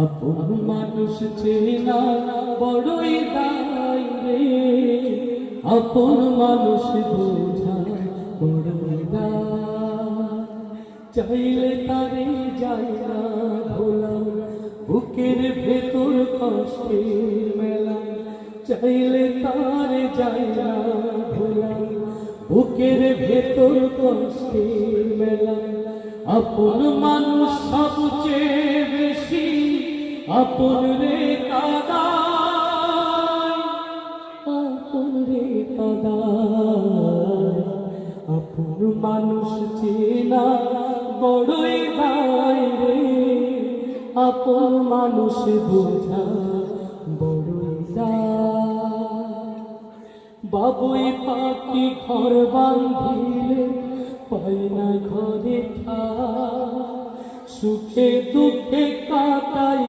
আপন মানুষ চেনা বড়ই দায় রে, আপন মানুষ বোঝা বড়ই দায়। চাইলে তারে যায় না ভোলা, বুকের ভেতর কষ্টের মেলা। চাইলে তারে যায় না ভোলা, বুকের ভেতর কষ্টের মেলা। আপন মানুষ সবচেয়ে বেশি আপন রে কাদায়, আপন রে কাদায়। আপন মানুষ চেনা বড়ই দায় রে, আপন মানুষ বোঝা বড়ই দায়। বাবুই পাখি ঘর বাঁধিলে পায় না ঘরে ঠাই, সুখে দুঃখে কাটাই